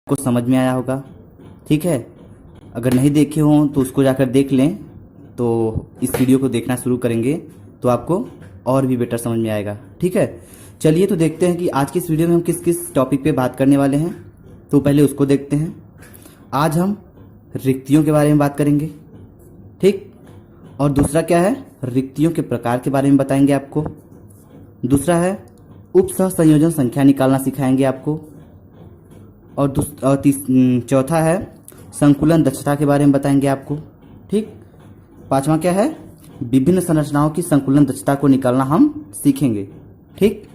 को समझ में आया होगा। ठीक है, अगर नहीं देखे हों तो उसको जाकर देख लें, तो इस वीडियो को देखना शुरू करेंगे तो आपको और भी बेटर समझ में आएगा। ठीक है, चलिए तो देखते हैं कि आज की इस वीडियो में हम किस किस टॉपिक पे बात करने वाले हैं। तो पहले उसको देखते हैं। आज हम रिक्तियों के बारे में बात करेंगे। ठीक, और दूसरा क्या है, रिक्तियों के प्रकार के बारे में बताएंगे आपको। दूसरा है उपसह संयोजन संख्या निकालना सिखाएंगे आपको। और चौथा है संकुलन दक्षता के बारे में बताएंगे आपको। ठीक, पांचवा क्या है, विभिन्न संरचनाओं की संकुलन दक्षता को निकालना हम सीखेंगे। ठीक,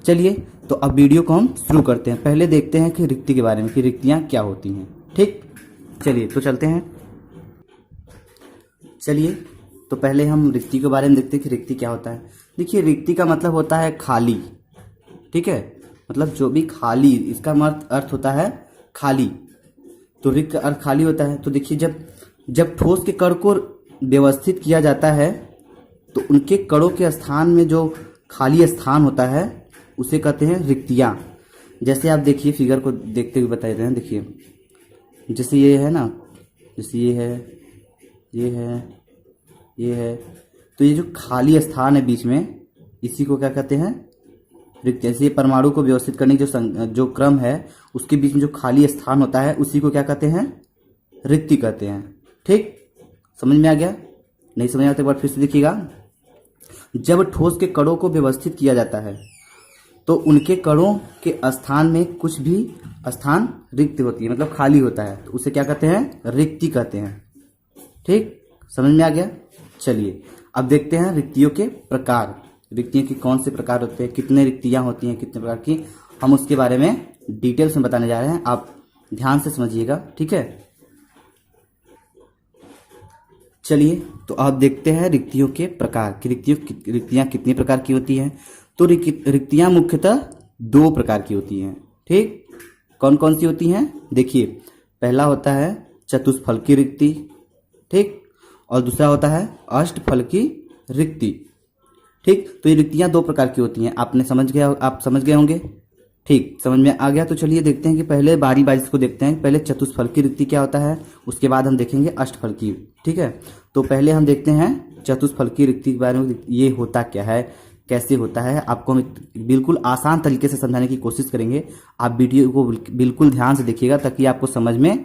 चलिए तो अब वीडियो को हम शुरू करते हैं। पहले देखते हैं कि रिक्ति के बारे में, कि रिक्तियां क्या होती हैं। ठीक, चलिए तो चलते हैं। चलिए तो पहले हम रिक्ति के बारे में देखते हैं कि रिक्ति क्या होता है। देखिए, रिक्ति का मतलब होता है खाली। ठीक है, मतलब जो भी खाली, इसका अर्थ होता है खाली। तो रिक्त अर्थ खाली होता है। तो देखिए, जब ठोस के कण को व्यवस्थित किया जाता है तो उनके कणों के स्थान में जो खाली स्थान होता है उसे कहते हैं रिक्तियां। जैसे आप देखिए, फिगर को देखते हुए बता रहे हैं। देखिए, जैसे ये है ना, जैसे ये है, ये है, ये है, तो ये जो खाली स्थान है बीच में, इसी को क्या कहते हैं, रिक्ति। जैसे ये परमाणु को व्यवस्थित करने की जो क्रम है, उसके बीच में जो खाली स्थान होता है उसी को क्या कहते हैं, रिक्ति कहते हैं। ठीक, समझ में आ गया? नहीं समझ में आता एक बार फिर से देखिएगा। जब ठोस के कणों को व्यवस्थित किया जाता है तो उनके कणों के स्थान में कुछ भी स्थान रिक्त होती है, मतलब खाली होता है, तो उसे क्या कहते हैं, रिक्ति कहते हैं। ठीक, समझ में आ गया? चलिए अब देखते हैं रिक्तियों के प्रकार। रिक्तियों के कौन से प्रकार होते हैं, कितने रिक्तियां होती हैं, कितने प्रकार की, हम उसके बारे में डिटेल्स में बताने जा रहे हैं। आप ध्यान से समझिएगा। ठीक है, चलिए तो आप देखते हैं रिक्तियों के प्रकार कि रिक्तियां कितनी प्रकार की होती हैं। तो रिक्तियां मुख्यतः दो प्रकार की होती हैं। ठीक, कौन कौन सी होती हैं? देखिए, पहला होता है चतुष्फलकी रिक्ति। ठीक, और दूसरा होता है अष्टफलकी रिक्ति। ठीक, तो ये रिक्तियां दो प्रकार की होती हैं। आप समझ गए होंगे। ठीक, समझ में आ गया। तो चलिए देखते हैं कि पहले बारी बारी इसको देखते हैं। पहले चतुष्फलकी रिक्ति क्या होता है, उसके बाद हम देखेंगे अष्टफलकी। ठीक है, तो पहले हम देखते हैं चतुष्फलकी रिक्ति के बारे में। ये होता क्या है, कैसे होता है, आपको हम बिल्कुल आसान तरीके से समझाने की कोशिश करेंगे। आप वीडियो को बिल्कुल ध्यान से देखिएगा ताकि आपको समझ में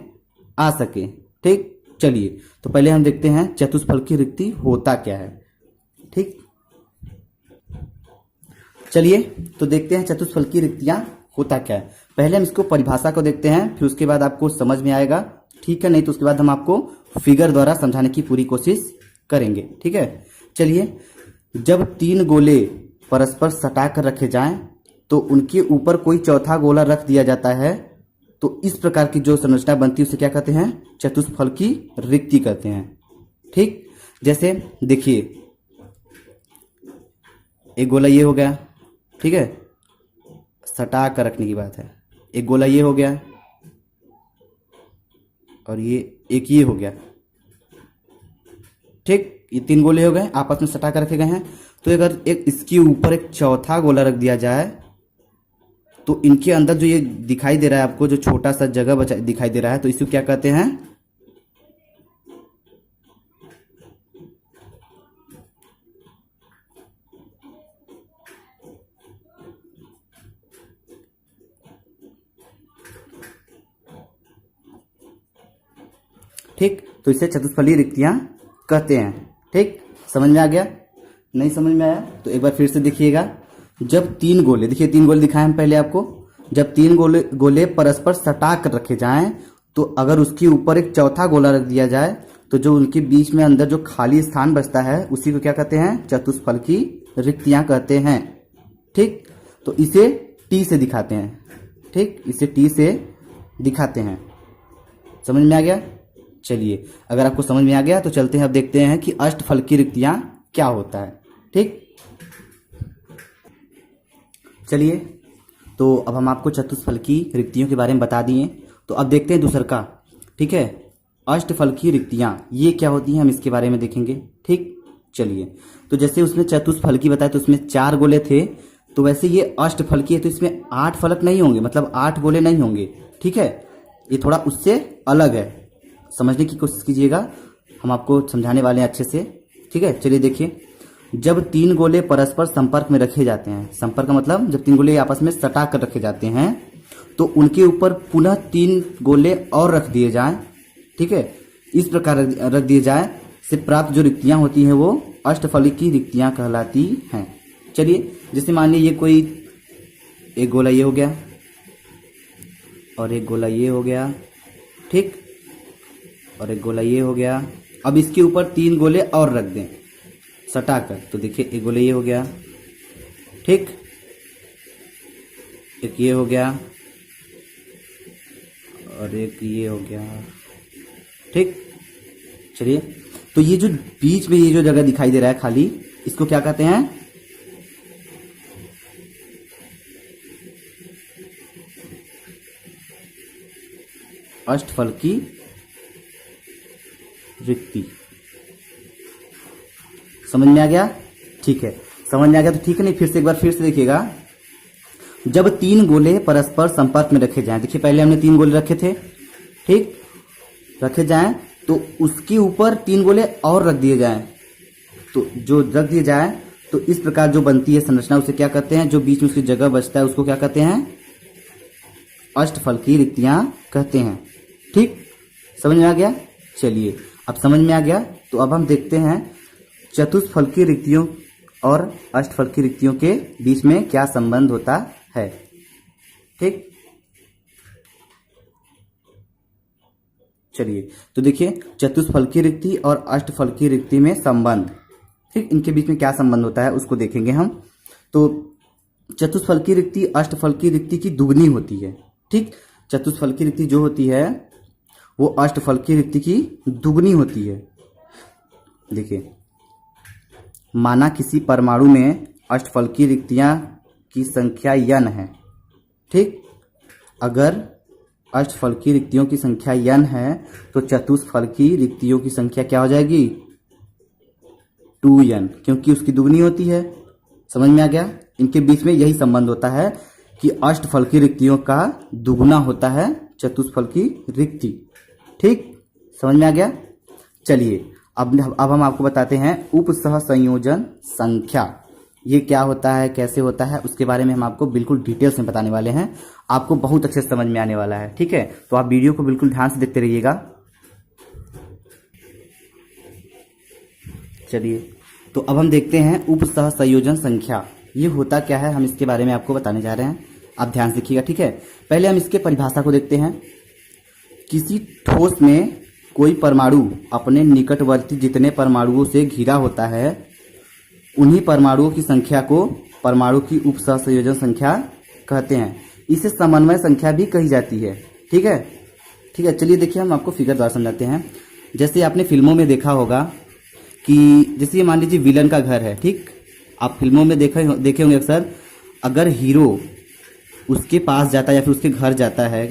आ सके। ठीक, चलिए तो पहले हम देखते हैं चतुष्फलकी रिक्ति होता क्या है। ठीक, चलिए तो देखते हैं चतुष्फलकी रिक्तियां होता क्या है। पहले हम इसको परिभाषा को देखते हैं, फिर उसके बाद आपको समझ में आएगा। ठीक है, नहीं तो उसके बाद हम आपको फिगर द्वारा समझाने की पूरी कोशिश करेंगे। ठीक है, चलिए, जब तीन गोले परस्पर सटा कर रखे जाएं तो उनके ऊपर कोई चौथा गोला रख दिया जाता है, तो इस प्रकार की जो संरचना बनती है उसे क्या कहते हैं, चतुष्फलकी रिक्ति कहते हैं। ठीक, जैसे देखिए, एक गोला ये हो गया। ठीक है, सटा कर रखने की बात है। एक गोला ये हो गया और ये एक ये हो गया। ठीक, ये तीन गोले हो गए, आपस में सटा कर रखे गए हैं। तो अगर एक इसके ऊपर एक चौथा गोला रख दिया जाए तो इनके अंदर जो ये दिखाई दे रहा है आपको, जो छोटा सा जगह बचा दिखाई दे रहा है, तो इसे क्या कहते हैं, ठीक, तो इसे चतुष्फलकी रिक्तियां कहते हैं। ठीक, समझ में आ गया? नहीं समझ में आया तो एक बार फिर से देखिएगा। जब तीन गोले, देखिए तीन गोले दिखाए हम पहले आपको, जब तीन गोले परस्पर सटा कर रखे जाएं तो अगर उसके ऊपर एक चौथा गोला रख दिया जाए तो जो उनके बीच में अंदर जो खाली स्थान बचता है उसी को क्या कहते हैं, चतुष्फलकी रिक्तियां कहते हैं। ठीक, तो इसे टी से दिखाते हैं। ठीक, इसे टी से दिखाते हैं। समझ में आ गया? चलिए, अगर आपको समझ में आ गया तो चलते हैं, अब देखते हैं कि अष्टफलकी रिक्तियां क्या होता है। ठीक, चलिए तो अब हम आपको चतुष्फलकी रिक्तियों के बारे में बता दिए, तो अब देखते हैं दूसर का। ठीक है, अष्टफलकी रिक्तियां ये क्या होती हैं, हम इसके बारे में देखेंगे। ठीक, चलिए, तो जैसे उसमें चतुष्फलकी बताया तो उसमें 4 गोले थे, तो वैसे ये अष्टफलकी है तो इसमें 8 फलक नहीं होंगे, मतलब 8 गोले नहीं होंगे। ठीक है, ये थोड़ा उससे अलग है, समझने की कोशिश कीजिएगा, हम आपको समझाने वाले हैं अच्छे से। ठीक है, चलिए देखिए, जब तीन गोले परस्पर संपर्क में रखे जाते हैं, संपर्क का मतलब जब तीन गोले आपस में सटा कर रखे जाते हैं तो उनके ऊपर पुनः तीन गोले और रख दिए जाएं, ठीक है, इस प्रकार रख दिए जाए से प्राप्त जो रिक्तियां होती हैं वो अष्टफली की रिक्तियां कहलाती हैं। चलिए, जैसे मान लीजिए कोई एक गोला ये हो गया और एक गोला ये हो गया, ठीक, और एक गोला ये हो गया। अब इसके ऊपर तीन गोले और रख दें सटा कर, तो देखिए एक गोला ये हो गया, ठीक, एक ये हो गया और एक ये हो गया, ठीक। चलिए, तो ये जो बीच में ये जो जगह दिखाई दे रहा है खाली, इसको क्या कहते हैं? अष्टफल की रिक्ति। समझ में आ गया? ठीक है, समझ में आ गया तो ठीक है, नहीं फिर से एक बार फिर से देखिएगा। जब तीन गोले परस्पर संपर्क में रखे जाएं, देखिए पहले हमने तीन गोले रखे थे, ठीक, रखे जाएं तो उसके ऊपर तीन गोले और रख दिए जाएं, तो जो रख दिए जाए तो इस प्रकार जो बनती है संरचना उसे क्या कहते हैं? जो बीच में उसकी जगह बचता है उसको क्या कहते हैं? अष्टफल की रिक्तियां कहते हैं। ठीक, समझ में आ गया? चलिए, अब समझ में आ गया तो अब हम देखते हैं चतुष्फल की रिक्तियों और अष्टफल की रिक्तियों के बीच में क्या संबंध होता है। ठीक, चलिए, तो देखिए चतुष्फल की रिक्ति और अष्टफल की रिक्ति में संबंध, ठीक, इनके बीच में क्या संबंध होता है उसको देखेंगे हम। तो चतुष्फल की रिक्ति अष्टफल की रिक्ति की दुगनी होती है। ठीक, चतुष्फल की रिक्ति जो होती है वो अष्टफल की रिक्ति की दुगनी होती है। देखिए, माना किसी परमाणु में अष्टफल की रिक्तियां की संख्या n है, ठीक, अगर अष्टफल की रिक्तियों की संख्या n है तो चतुष्फल की रिक्तियों की संख्या क्या हो जाएगी? 2n, क्योंकि उसकी दुगनी होती है। समझ में आ गया? इनके बीच में यही संबंध होता है कि अष्टफल की रिक्तियों का दुगना होता है चतुष्फल की रिक्ति। ठीक, समझ में आ गया? चलिए, अब हम आपको बताते हैं उपसह संयोजन संख्या, ये क्या होता है, कैसे होता है, उसके बारे में हम आपको बिल्कुल डिटेल्स में बताने वाले हैं, आपको बहुत अच्छे से समझ में आने वाला है। ठीक है, तो आप वीडियो को बिल्कुल ध्यान से देखते रहिएगा। चलिए, तो अब हम देखते हैं उपसह संयोजन संख्या, ये होता क्या है, हम इसके बारे में आपको बताने जा रहे हैं, आप ध्यान से देखिएगा। ठीक है, पहले हम इसके परिभाषा को देखते हैं। किसी ठोस में कोई परमाणु अपने निकटवर्ती जितने परमाणुओं से घिरा होता है उन्हीं परमाणुओं की संख्या को परमाणु की उपसह संयोजन संख्या कहते हैं। इसे समन्वय संख्या भी कही जाती है। ठीक है, ठीक है, चलिए देखिए हम आपको फिगर द्वारा समझाते हैं। जैसे आपने फिल्मों में देखा होगा कि जैसे मान लीजिए विलन का घर है, ठीक, आप फिल्मों में देखे होंगे अक्सर, अगर हीरो उसके पास जाता है या फिर उसके घर जाता है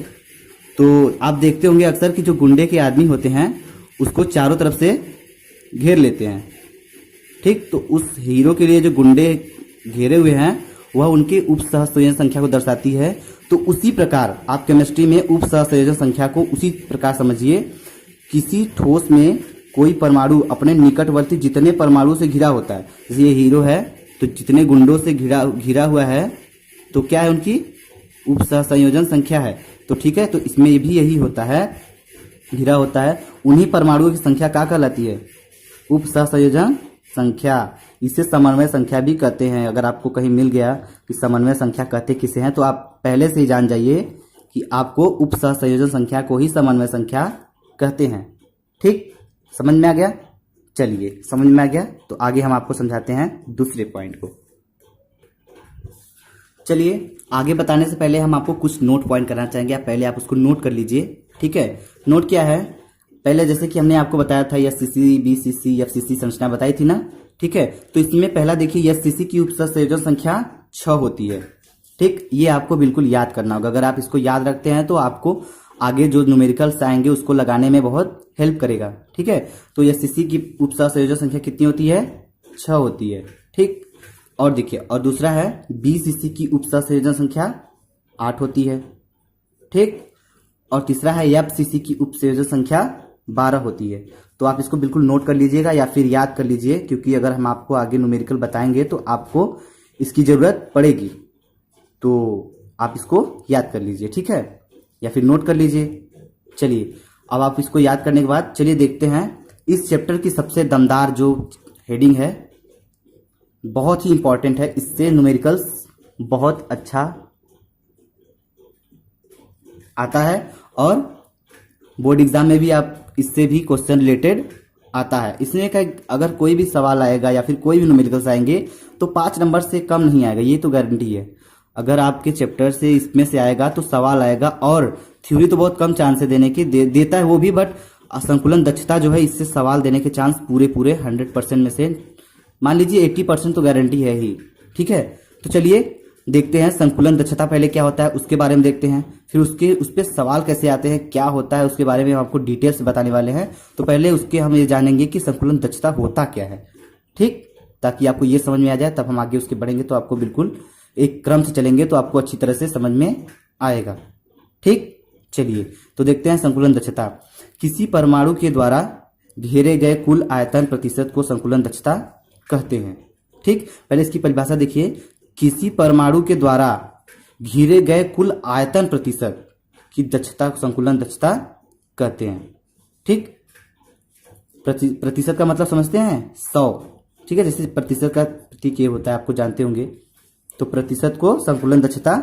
तो आप देखते होंगे अक्सर कि जो गुंडे के आदमी होते हैं उसको चारों तरफ से घेर लेते हैं। ठीक, तो उस हीरो के लिए जो गुंडे घेरे हुए हैं वह उनकी उपसह संयोजन संख्या को दर्शाती है। तो उसी प्रकार आप केमिस्ट्री में उपसह संयोजन संख्या को उसी प्रकार समझिए। किसी ठोस में कोई परमाणु अपने निकटवर्ती जितने परमाणु से घिरा होता है, जैसे ये हीरो है तो जितने गुंडों से घिरा हुआ है तो क्या है, उनकी उपसह संयोजन संख्या है। तो ठीक है, तो इसमें भी यही होता है, घिरा होता है, उन्हीं परमाणुओं की संख्या क्या कहलाती है? उपसह संयोजन संख्या। इसे समन्वय संख्या भी कहते हैं। अगर आपको कहीं मिल गया कि समन्वय संख्या कहते किसे हैं तो आप पहले से ही जान जाइए कि आपको उपसह संयोजन संख्या को ही समन्वय संख्या कहते हैं। ठीक, समझ में आ गया? चलिए, समझ में आ गया तो आगे हम आपको समझाते हैं दूसरे पॉइंट को। चलिए, आगे बताने से पहले हम आपको कुछ नोट पॉइंट करना चाहेंगे, आप पहले आप उसको नोट कर लीजिए। ठीक है, नोट क्या है, पहले जैसे कि हमने आपको बताया था एससीसी, बीसीसी, एफसीसी संरचना बताई थी ना। ठीक है, तो इसमें पहला देखिए एससीसी की उपसह संयोजन संख्या 6 होती है। ठीक, ये आपको बिल्कुल याद करना होगा। अगर आप इसको याद रखते हैं तो आपको आगे जो न्यूमेरिकल्स आएंगे उसको लगाने में बहुत हेल्प करेगा। ठीक है, तो एससीसी की उपसह संयोजन संख्या कितनी होती है? 6 होती है। ठीक, और देखिए, और दूसरा है बीसीसी की उपसह संयोजन संख्या 8 होती है। ठीक, और तीसरा है एफसीसी की उपसंयोजन संख्या 12 होती है। तो आप इसको बिल्कुल नोट कर लीजिएगा या फिर याद कर लीजिए, क्योंकि अगर हम आपको आगे न्यूमेरिकल बताएंगे तो आपको इसकी जरूरत पड़ेगी। तो आप इसको याद कर लीजिए, ठीक है, या फिर नोट कर लीजिए। चलिए अब आप इसको याद करने के बाद चलिए देखते हैं इस चैप्टर की सबसे दमदार जो हेडिंग है, बहुत ही इंपॉर्टेंट है, इससे न्यूमेरिकल्स बहुत अच्छा आता है और बोर्ड एग्जाम में भी आप इससे भी क्वेश्चन रिलेटेड आता है। इसमें का अगर कोई भी सवाल आएगा या फिर कोई भी न्यूमेरिकल्स आएंगे तो 5 नंबर से कम नहीं आएगा, ये तो गारंटी है। अगर आपके चैप्टर से इसमें से आएगा तो सवाल आएगा, और थ्योरी तो बहुत कम चांस है देने की, देता है वो भी, बट संकुलन दक्षता जो है इससे सवाल देने के चांस पूरे 100% में से मान लीजिए 80% तो गारंटी है ही, ठीक है। तो चलिए देखते हैं संकुलन दक्षता पहले क्या होता है उसके बारे में देखते हैं, फिर उस पे सवाल कैसे आते हैं, क्या होता है उसके बारे में हम आपको डिटेल्स बताने वाले हैं। तो पहले उसके हम ये जानेंगे कि संकुलन दक्षता होता क्या है, ठीक, ताकि आपको ये समझ में आ जाए, तब हम आगे उसके बढ़ेंगे तो आपको बिल्कुल एक क्रम से चलेंगे तो आपको अच्छी तरह से समझ में आएगा, ठीक। चलिए तो देखते हैं संकुलन दक्षता। किसी परमाणु के द्वारा घेरे गए कुल आयतन प्रतिशत को संकुलन दक्षता कहते हैं, ठीक। पहले इसकी परिभाषा देखिए, किसी परमाणु के द्वारा घेरे गए कुल आयतन प्रतिशत की दक्षता को संकुलन दक्षता कहते हैं, ठीक। प्रतिशत का मतलब समझते हैं 100, ठीक है, जैसे प्रतिशत का प्रतीक ये होता है आपको जानते होंगे, तो प्रतिशत को संकुलन दक्षता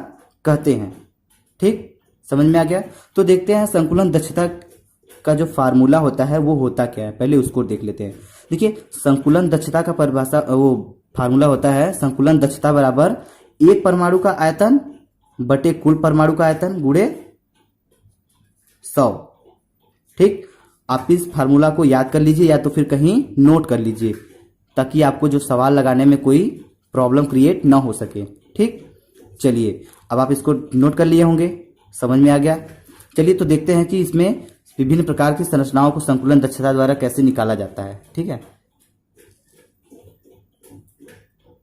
कहते हैं, ठीक, समझ में आ गया। तो देखते हैं संकुलन दक्षता का जो फार्मूला होता है वो होता क्या है, पहले उसको देख लेते हैं। देखिए संकुलन दक्षता का परिभाषा वो फार्मूला होता है संकुलन दक्षता बराबर एक परमाणु का आयतन बटे कुल परमाणु का आयतन गुणे 100, ठीक। आप इस फार्मूला को याद कर लीजिए या तो फिर कहीं नोट कर लीजिए, ताकि आपको जो सवाल लगाने में कोई प्रॉब्लम क्रिएट ना हो सके, ठीक। चलिए अब आप इसको नोट कर लिए होंगे, समझ में आ गया। चलिए तो देखते हैं कि इसमें विभिन्न प्रकार की संरचनाओं को संकुलन दक्षता द्वारा कैसे निकाला जाता है, ठीक है।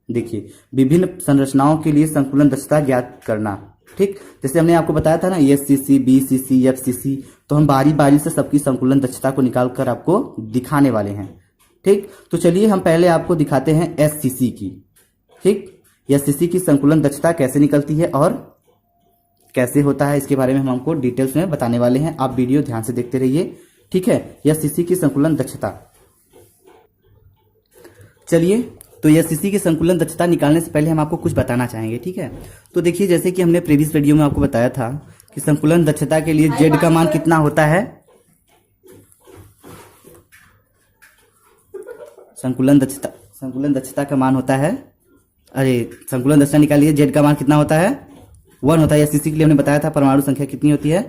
देखिए विभिन्न संरचनाओं के लिए संकुलन दक्षता ज्ञात करना, ठीक। जैसे हमने आपको बताया था ना एससीसी, बीसीसी, एफसीसी, तो हम बारी बारी से सबकी संकुलन दक्षता को निकालकर आपको दिखाने वाले हैं, ठीक। तो चलिए हम पहले आपको दिखाते हैं एससीसी की, ठीक। एससीसी की संकुलन दक्षता कैसे निकलती है और कैसे होता है इसके बारे में हम आपको डिटेल्स में बताने वाले हैं, आप वीडियो ध्यान से देखते रहिए, ठीक है। एससीसी की संकुलन दक्षता, चलिए तो एससीसी की संकुलन दक्षता निकालने से पहले हम आपको कुछ बताना चाहेंगे, ठीक है। तो देखिए जैसे कि हमने प्रीवियस वीडियो में आपको बताया था कि संकुलन दक्षता के लिए जेड का मान कितना होता है, संकुलन दक्षता का मान होता है, संकुलन दक्षता निकालिए, जेड का मान कितना होता है 1 होता है। एससीसी के लिए हमने बताया था परमाणु संख्या कितनी होती है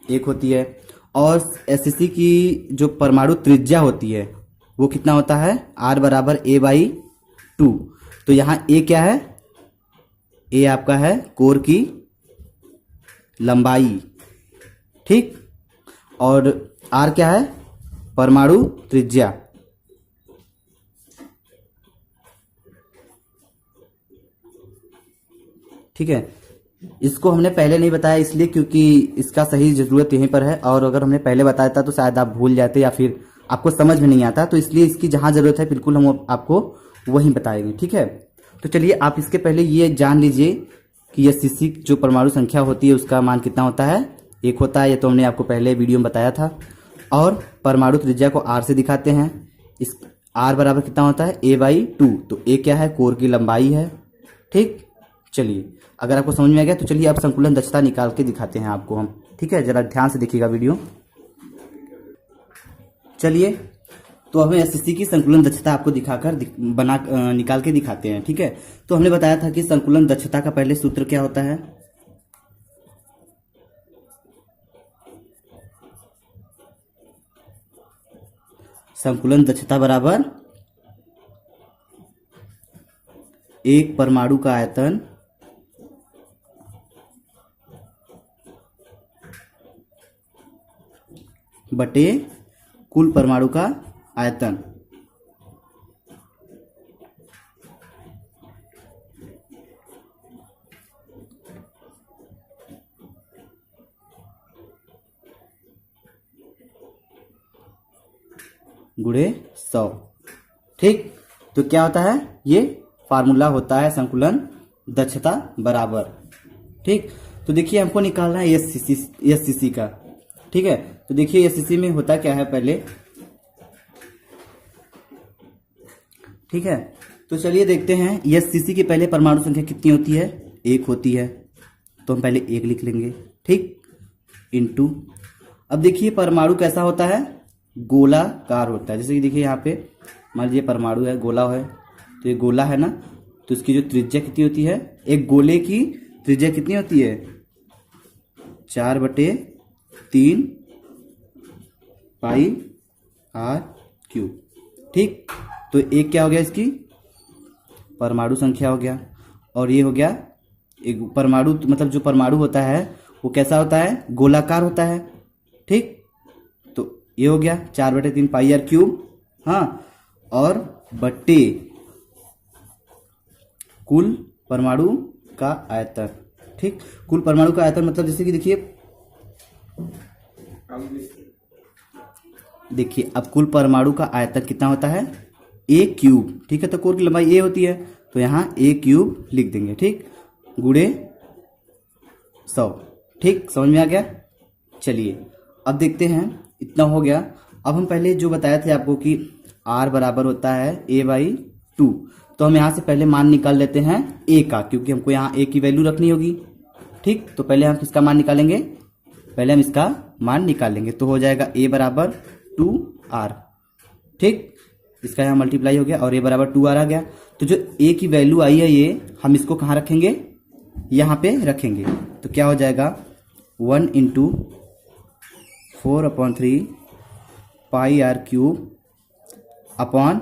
1 होती है, और एससीसी की जो परमाणु त्रिज्या होती है वो कितना होता है R बराबर A/2। तो यहाँ A क्या है, A आपका है कोर की लंबाई, ठीक, और R क्या है परमाणु त्रिज्या, ठीक है। इसको हमने पहले नहीं बताया इसलिए क्योंकि इसका सही जरूरत यहीं पर है, और अगर हमने पहले बताया था तो शायद आप भूल जाते या फिर आपको समझ में नहीं आता, तो इसलिए इसकी जहां जरूरत है बिल्कुल हम आपको वहीं बताएंगे, ठीक है। तो चलिए आप इसके पहले ये जान लीजिए कि एससीसी जो परमाणु संख्या होती है उसका मान कितना होता है 1 होता है, ये तो हमने आपको पहले वीडियो में बताया था। और परमाणु त्रिज्या को R से दिखाते हैं, इस R बराबर कितना होता है A/2, तो A क्या है कोर की लंबाई है, ठीक। चलिए अगर आपको समझ में आ गया तो चलिए अब संकुलन दक्षता निकाल के दिखाते हैं आपको हम, ठीक है, जरा ध्यान से देखिएगा वीडियो। चलिए तो हमें एससीसी की संकुलन दक्षता आपको दिखाकर निकाल के दिखाते हैं, ठीक है। तो हमने बताया था कि संकुलन दक्षता का पहले सूत्र क्या होता है, संकुलन दक्षता बराबर एक परमाणु का आयतन बटे कुल परमाणु का आयतन, गुणे 100। ठीक, तो क्या होता है, ये फार्मूला होता है संकुलन दक्षता बराबर। ठीक, तो देखिए हमको निकालना है एससीसी का। ठीक है, तो देखिए एससीसी में होता क्या है पहले। ठीक है, तो चलिए देखते हैं एससीसी की पहले परमाणु संख्या कितनी होती है, 1 होती है, तो हम पहले 1 लिख लेंगे। ठीक, इनटू, अब देखिए परमाणु कैसा होता है, गोलाकार होता है। जैसे कि देखिए यहाँ पे मान लीजिए परमाणु है, गोला है, तो ये गोला है ना, तो इसकी जो त्रिज्या कितनी होती है, एक गोले की त्रिज्या कितनी होती है, 4/3 पाई r क्यूब। ठीक, तो एक क्या हो गया, इसकी परमाणु संख्या हो गया, और ये हो गया एक परमाणु, मतलब जो परमाणु होता है वो कैसा होता है, गोलाकार होता है। ठीक, तो ये हो गया 4/3 पाई r क्यूब। हाँ, और बट्टे कुल परमाणु का आयतन। ठीक, कुल परमाणु का आयतन मतलब जैसे कि देखिए अब कुल परमाणु का आयतन कितना होता है, a क्यूब। ठीक है, तो कोर की लंबाई a होती है, तो यहाँ a क्यूब लिख देंगे। ठीक, गुणे 100। ठीक, समझ में आ गया। चलिए अब देखते हैं, इतना हो गया। अब हम पहले जो बताए थे आपको कि r बराबर होता है a/2, तो हम यहाँ से पहले मान निकाल लेते हैं a का, क्योंकि हमको यहाँ a की वैल्यू रखनी होगी। ठीक, तो पहले हम किसका मान निकालेंगे, पहले हम इसका मान निकालेंगे, तो हो जाएगा a बराबर 2r। ठीक, इसका यहाँ मल्टीप्लाई हो गया और a बराबर 2r आ गया। तो जो a की वैल्यू आई है, ये हम इसको कहाँ रखेंगे, यहाँ पे रखेंगे। तो क्या हो जाएगा, 1 × 4/3 पाई r क्यूब अपॉन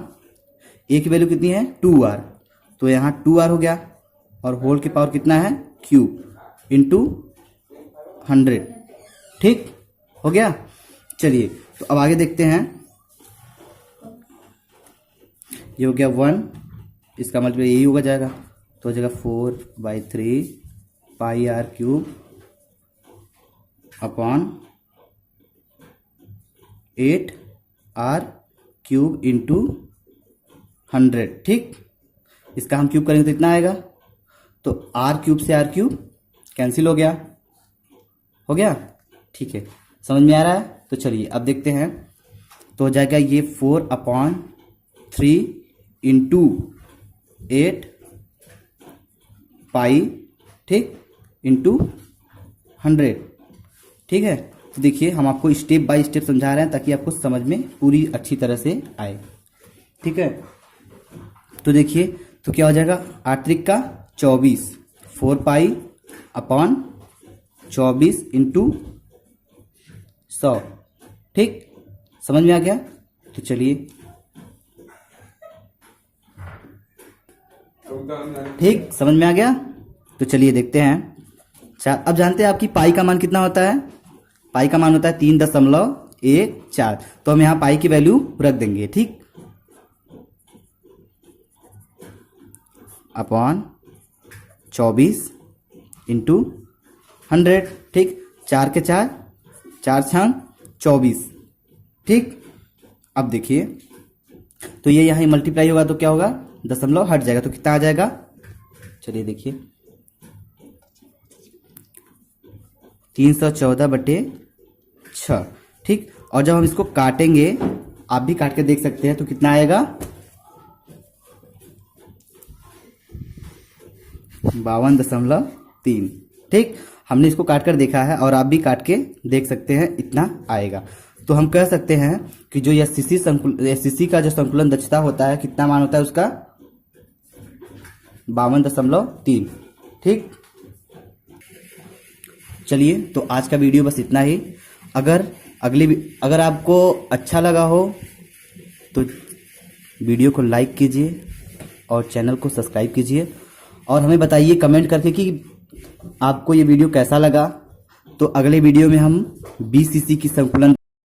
a की वैल्यू कितनी है, 2r, तो यहाँ 2r हो गया, और होल की पावर कितना है, क्यूब इंटू 100। ठीक, हो गया। चलिए तो अब आगे देखते हैं, ये हो गया 1, इसका मतलब यही होगा जाएगा, तो हो जाएगा 4/3 पाई r cube upon 8r cube into 100। ठीक, इसका हम क्यूब करेंगे तो इतना आएगा, तो r क्यूब से r क्यूब कैंसिल हो गया। ठीक है, समझ में आ रहा है। तो चलिए अब देखते हैं, तो हो जाएगा ये 4/3 इंटू 8 पाई, ठीक, इंटू 100। ठीक है, तो देखिए हम आपको स्टेप बाय स्टेप समझा रहे हैं ताकि आपको समझ में पूरी अच्छी तरह से आए। ठीक है, तो देखिए, तो क्या हो जाएगा, 8 त्रिक का 24, 4 पाई अपॉन 24 इंटू 100। ठीक, समझ में आ गया। तो चलिए, ठीक, समझ में आ गया। तो चलिए देखते हैं। अब जानते हैं आपकी पाई का मान कितना होता है, पाई का मान होता है 3.14, तो हम यहाँ पाई की वैल्यू रख देंगे। ठीक, अपॉन 24 इंटू 100। ठीक, 4 के 4, 4 × 24। ठीक, अब देखिए, तो ये यहाँ मल्टीप्लाई होगा तो क्या होगा, दशमलव हट जाएगा, तो कितना आ जाएगा, चलिए देखिए 314/6। ठीक, और जब हम इसको काटेंगे, आप भी काट के देख सकते हैं, तो कितना आएगा, 52.3। ठीक, हमने इसको काट कर देखा है और आप भी काट के देख सकते हैं, इतना आएगा। तो हम कह सकते हैं कि जो एससीसी का जो संकुलन दक्षता होता है, कितना मान होता है उसका, 52.3। ठीक, चलिए तो आज का वीडियो बस इतना ही। अगर आपको अच्छा लगा हो तो वीडियो को लाइक कीजिए और चैनल को सब्सक्राइब कीजिए, और हमें बताइए कमेंट करके कि आपको ये वीडियो कैसा लगा। तो अगले वीडियो में हम बीसीसी की संकुलन